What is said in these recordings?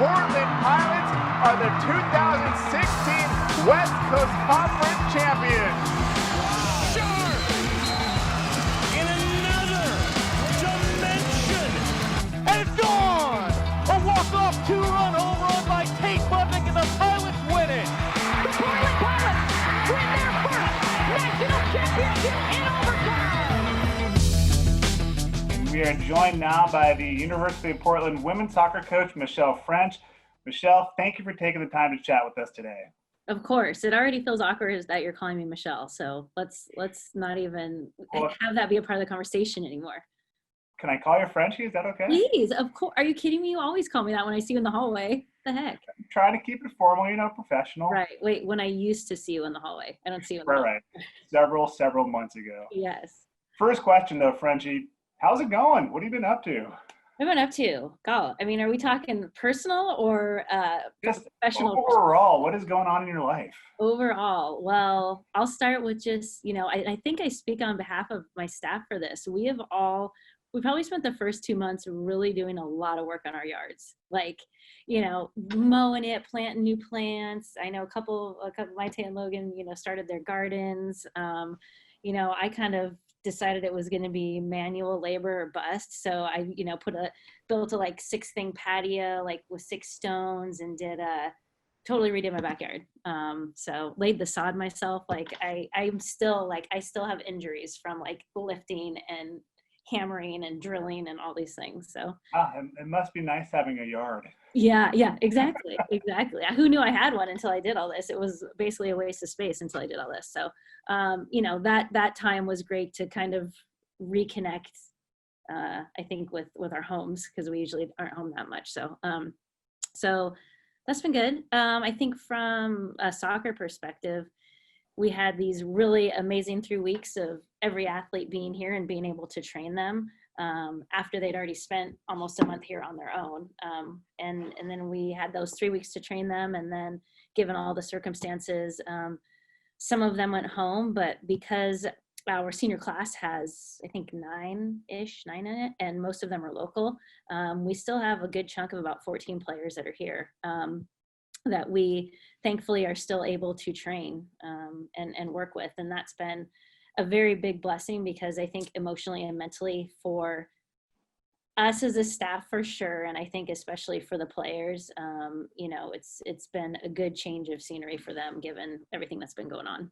Portland Pilots are the 2016 West Coast Conference champions. Sharp! In another dimension! And it's gone! A walk-off two-run home run by Tate Budnick, and the Pilots win it. The Portland Pilots win their first national championship in overtime. We are joined now by the University of Portland women's soccer coach, Michelle French. Michelle, thank you for taking the time to chat with us today. Of course. It already feels awkward that you're calling me Michelle, so let's not even have that be a part of the conversation anymore. Can I call you Frenchie? Is that okay? Please, of course. Are you kidding me? You always call me that when I see you in the hallway. The heck? I'm trying to keep it formal, professional. Right. Wait, when I used to see you in the hallway. I don't see you in the hallway. Right. Several months ago. Yes. First question, though, Frenchie. How's it going? What have you been up to? What have I been up to? God, I mean, are we talking personal or just professional? Overall, what is going on in your life? Overall, well, I'll start with just, I think I speak on behalf of my staff for this. We probably spent the first 2 months really doing a lot of work on our yards, like, mowing it, planting new plants. I know a couple of Maite and Logan, started their gardens. I kind of decided it was going to be manual labor or bust. So I, built a 6-thing patio, with 6 stones, and totally redid my backyard. So laid the sod myself. I still have injuries from lifting and hammering and drilling and all these things. So it must be nice having a yard. Yeah, exactly. Who knew I had one until I did all this? It was basically a waste of space until I did all this. So, that time was great to kind of reconnect, I think with our homes, because we usually aren't home that much. So that's been good. I think from a soccer perspective, we had these really amazing 3 weeks of every athlete being here and being able to train them after they'd already spent almost a month here on their own. And then we had those 3 weeks to train them. And then given all the circumstances, some of them went home, but because our senior class has, I think, 9 in it, and most of them are local, we still have a good chunk of about 14 players that are here. That we thankfully are still able to train and work with. And that's been a very big blessing, because I think emotionally and mentally for us as a staff, for sure, and I think especially for the players, it's been a good change of scenery for them given everything that's been going on.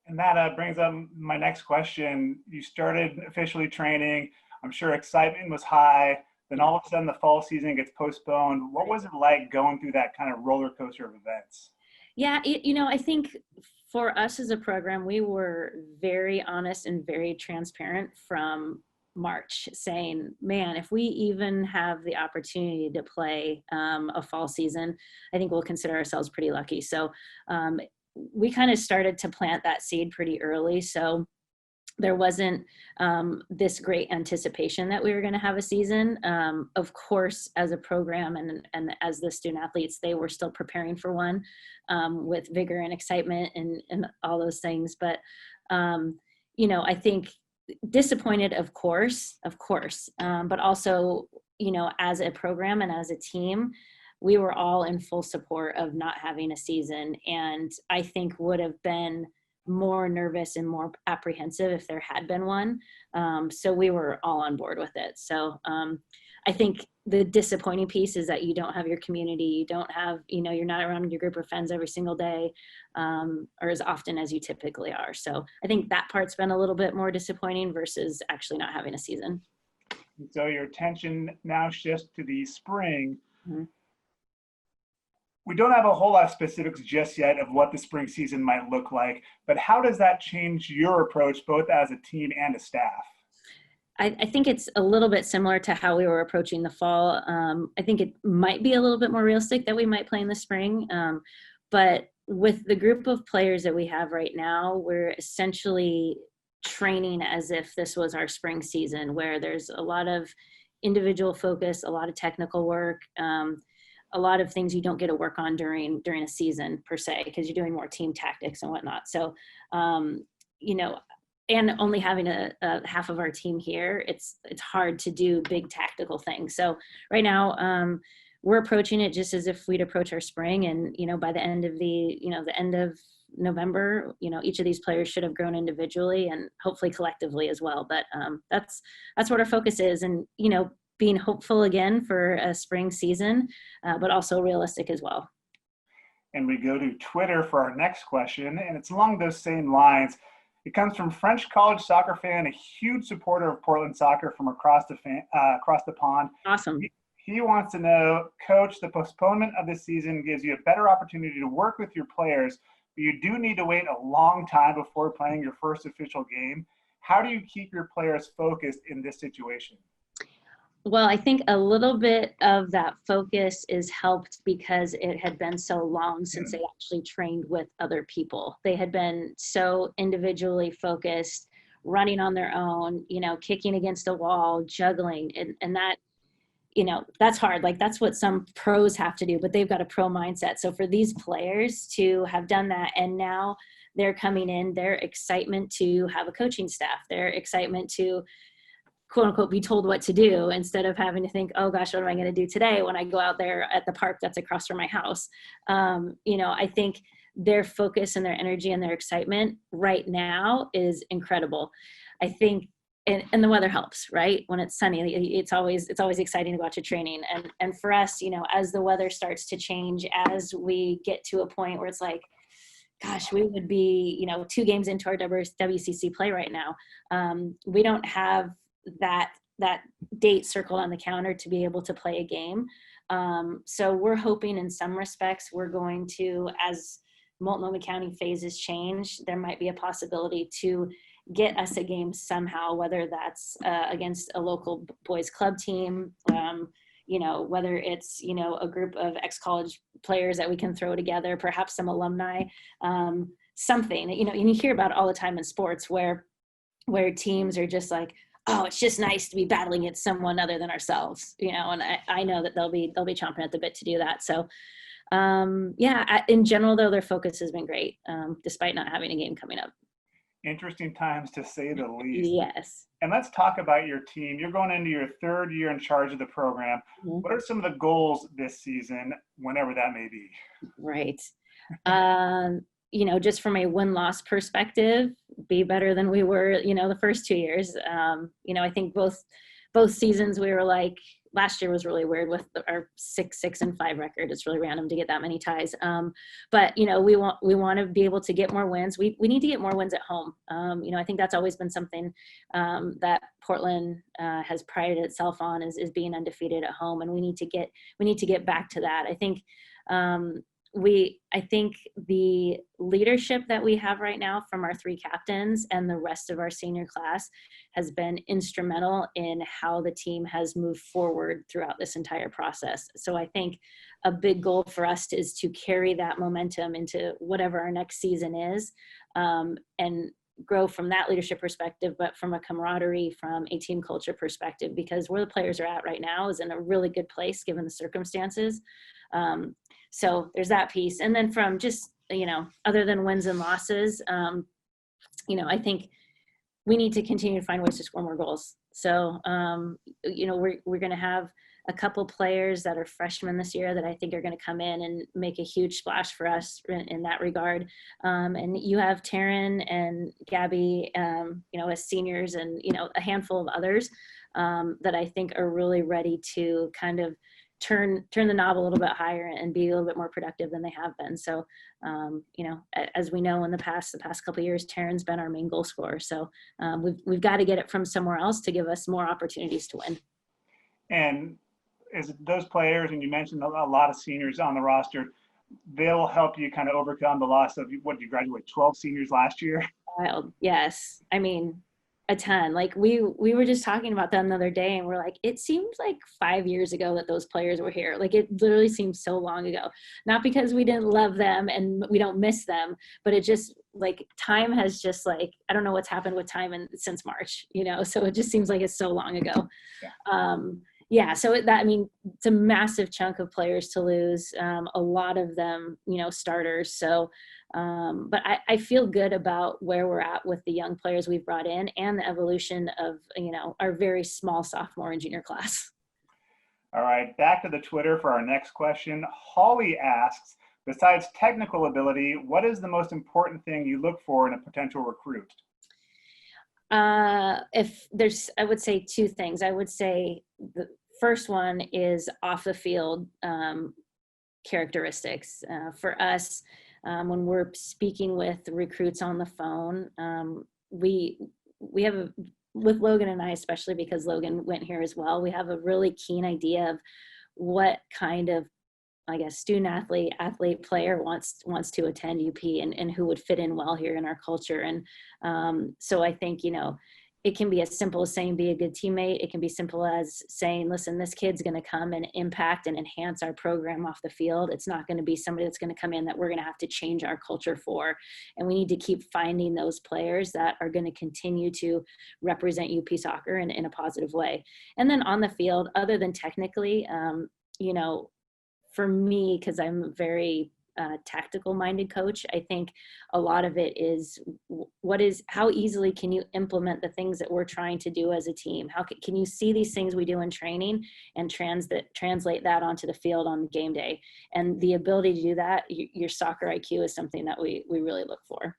And that brings up my next question. You started officially training. I'm sure excitement was high. Then all of a sudden the fall season gets postponed. What was it like going through that kind of roller coaster of events? Yeah, I think for us as a program, we were very honest and very transparent from March, saying, man, if we even have the opportunity to play a fall season, I think we'll consider ourselves pretty lucky. So we kind of started to plant that seed pretty early. So there wasn't this great anticipation that we were going to have a season. Of course, as a program and as the student athletes, they were still preparing for one with vigor and excitement and all those things. But, I think disappointed, of course, but also, as a program and as a team, we were all in full support of not having a season. And I think would have been more nervous and more apprehensive if there had been one. So we were all on board with it. So I think the disappointing piece is that you don't have your community. You don't have, you're not around your group of friends every single day or as often as you typically are. So I think that part's been a little bit more disappointing versus actually not having a season. So your attention now shifts to the spring. Mm-hmm. We don't have a whole lot of specifics just yet of what the spring season might look like, but how does that change your approach both as a team and a staff? I think it's a little bit similar to how we were approaching the fall. I think it might be a little bit more realistic that we might play in the spring, but with the group of players that we have right now, we're essentially training as if this was our spring season, where there's a lot of individual focus, a lot of technical work, a lot of things you don't get to work on during a season per se, because you're doing more team tactics and whatnot. So, and only having a half of our team here, it's hard to do big tactical things. So right now, we're approaching it just as if we'd approach our spring. And, by the end of the end of November, each of these players should have grown individually and hopefully collectively as well. But that's what our focus is. And, being hopeful again for a spring season, but also realistic as well. And we go to Twitter for our next question, and it's along those same lines. It comes from French college soccer fan, a huge supporter of Portland soccer from across the pond. Awesome. He wants to know, Coach, the postponement of this season gives you a better opportunity to work with your players, but you do need to wait a long time before playing your first official game. How do you keep your players focused in this situation? Well, I think a little bit of that focus is helped because it had been so long since they actually trained with other people. They had been so individually focused, running on their own, kicking against a wall, juggling. And that, that's hard. Like, that's what some pros have to do, but they've got a pro mindset. So for these players to have done that, and now they're coming in, their excitement to have a coaching staff, their excitement to quote unquote be told what to do instead of having to think, oh gosh, what am I going to do today when I go out there at the park that's across from my house? I think their focus and their energy and their excitement right now is incredible. I think, and the weather helps, right? When it's sunny, it's always exciting to go out to training. And for us, as the weather starts to change, as we get to a point where it's like, gosh, we would be, 2 games into our WCC play right now. We don't have that date circled on the calendar to be able to play a game. So we're hoping in some respects we're going to, as Multnomah County phases change, there might be a possibility to get us a game somehow, whether that's against a local boys club team, whether it's, a group of ex-college players that we can throw together, perhaps some alumni, something, and you hear about it all the time in sports where teams are just like, oh, it's just nice to be battling against someone other than ourselves, and I know that they'll be chomping at the bit to do that. So, in general, though, their focus has been great, despite not having a game coming up. Interesting times, to say the least. Yes. And let's talk about your team. You're going into your 3rd year in charge of the program. Mm-hmm. What are some of the goals this season, whenever that may be? Right. Just from a win-loss perspective, be better than we were, the first 2 years. I think both seasons we were like, last year was really weird with our 6-6-5 record. It's really random to get that many ties. But we want to be able to get more wins. We need to get more wins at home. I think that's always been something that Portland has prided itself on is being undefeated at home, and we need to get back to that. I think I think the leadership that we have right now from our 3 captains and the rest of our senior class has been instrumental in how the team has moved forward throughout this entire process. So I think a big goal for us is to carry that momentum into whatever our next season is, and grow from that leadership perspective, but from a camaraderie, from a team culture perspective, because where the players are at right now is in a really good place given the circumstances. So there's that piece. And then from just, other than wins and losses, I think we need to continue to find ways to score more goals. So, we're going to have a couple players that are freshmen this year that I think are going to come in and make a huge splash for us in that regard. And you have Taryn and Gabby, as seniors, and, a handful of others that I think are really ready to kind of turn the knob a little bit higher and be a little bit more productive than they have been. So, as we know in the past couple of years, Taryn's been our main goal scorer. So we've got to get it from somewhere else to give us more opportunities to win. And as those players, and you mentioned a lot of seniors on the roster, they'll help you kind of overcome the loss of, what did you graduate, 12 seniors last year? Wild. Yes. I mean, a ton. Like we were just talking about that another day, and we're like, it seems like 5 years ago that those players were here. Like, it literally seems so long ago, not because we didn't love them and we don't miss them, but it just, like, time has just, like, I don't know what's happened with time since March, so it just seems like it's so long ago. Yeah. So it's a massive chunk of players to lose. A lot of them, starters. So, but I feel good about where we're at with the young players we've brought in and the evolution of, our very small sophomore and junior class. All right, back to the Twitter for our next question. Holly asks, besides technical ability, what is the most important thing you look for in a potential recruit? If there's, I would say two things. I would say the first one is off the field characteristics. For us, when we're speaking with recruits on the phone, we have with Logan and I, especially because Logan went here as well, we have a really keen idea of what kind of, I guess, student athlete player wants to attend UP and who would fit in well here in our culture. And so I think, it can be as simple as saying, be a good teammate. It can be simple as saying, listen, this kid's going to come and impact and enhance our program off the field. It's not going to be somebody that's going to come in that we're going to have to change our culture for. And we need to keep finding those players that are going to continue to represent UP soccer in a positive way. And then on the field, other than technically, for me, because I'm a very tactical minded coach, I think a lot of it is how easily can you implement the things that we're trying to do as a team? How can you see these things we do in training and translate that onto the field on game day? And the ability to do that, your soccer IQ is something that we really look for.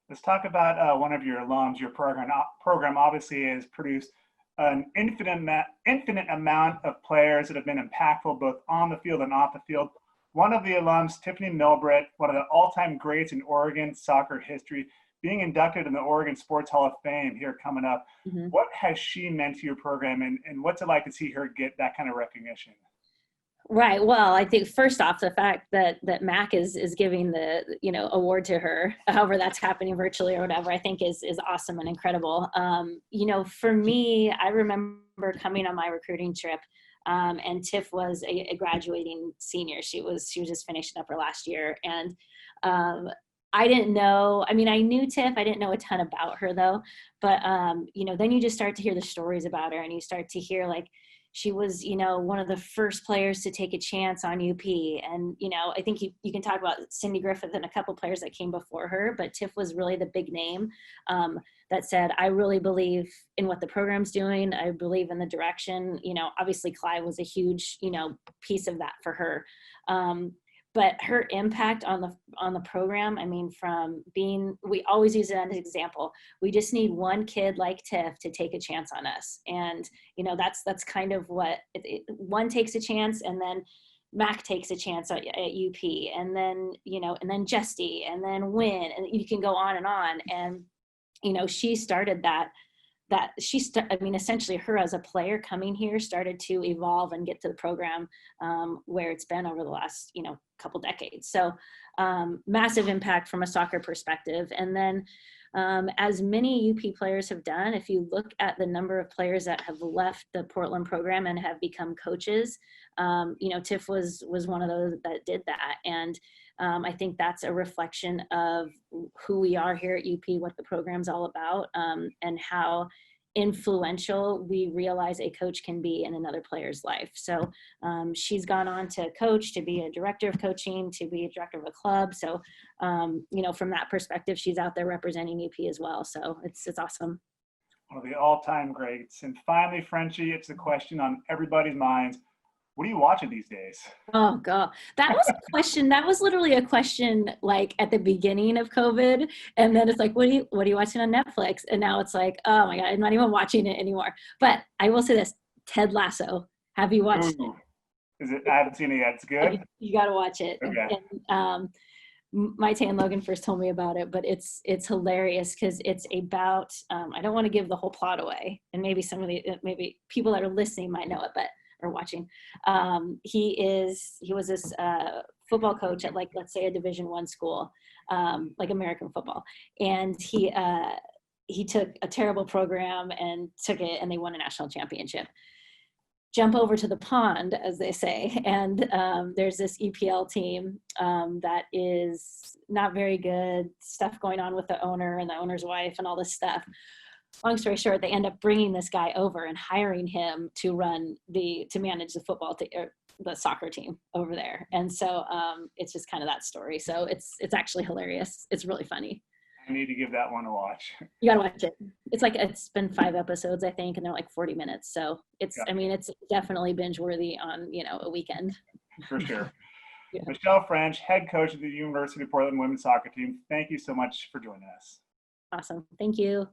Let's talk about one of your alums. Your program obviously has produced an infinite amount of players that have been impactful both on the field and off the field. One of the alums, Tiffany MILBRETT, one of the all-time greats in Oregon soccer history, being inducted in the Oregon Sports Hall of Fame here coming up. Mm-hmm. What has she meant to your program, and what's it like to see her get that kind of recognition? Right. Well, I think first off, the fact that Mac is giving the award to her, however that's happening virtually or whatever, I think is awesome and incredible. For me, I remember coming on my recruiting trip. And Tiff was a graduating senior. She was just finishing up her last year. And I didn't know, I knew Tiff, I didn't know a ton about her though. But, then you just start to hear the stories about her and you start to hear like, she was, one of the first players to take a chance on UP. And, I think you can talk about Cindy Griffith and a couple players that came before her, but Tiff was really the big name that said, I really believe in what the program's doing. I believe in the direction. Obviously Clive was a huge, piece of that for her. But her impact on the program, from being, we always use it as an example. We just need one kid like Tiff to take a chance on us. And, that's kind of what, one takes a chance and then Mac takes a chance at UP and then, and then Justy and then Win, and you can go on. And, she started essentially her as a player coming here started to evolve and get to the program where it's been over the last, couple decades. So massive impact from a soccer perspective. And then as many UP players have done, if you look at the number of players that have left the Portland program and have become coaches, Tiff was one of those that did that. And I think that's a reflection of who we are here at UP, what the program's all about, and how influential we realize a coach can be in another player's life. So she's gone on to coach, to be a director of coaching, to be a director of a club. So, from that perspective, she's out there representing UP as well. So it's awesome. One of the all-time greats. And finally, Frenchie, it's the question on everybody's minds. What are you watching these days? Oh God, that was a question. That was literally a question like at the beginning of COVID. And then it's like, what are you watching on Netflix? And now it's like, oh my God, I'm not even watching it anymore. But I will say this, Ted Lasso. Have you watched it? Is it? I haven't seen it yet. It's good? You got to watch it. Okay. And, Maite and Logan first told me about it, but it's hilarious because it's about, I don't want to give the whole plot away. And maybe maybe people that are listening might know it, or watching. He was this football coach at let's say a Division I school, like American football. And he took a terrible program and took it and they won a national championship. Jump over to the pond, as they say. And there's this EPL team that is not very good, stuff going on with the owner and the owner's wife and all this stuff. Long story short, they end up bringing this guy over and hiring him to manage the football or the soccer team over there. And so it's just kind of that story. So it's actually hilarious. It's really funny. I need to give that one a watch. You gotta watch it. It's been 5 episodes, I think, and they're like 40 minutes. So it's, Yeah. I mean, it's definitely binge worthy on, a weekend. For sure. Yeah. Michelle French, head coach of the University of Portland women's soccer team. Thank you so much for joining us. Awesome. Thank you.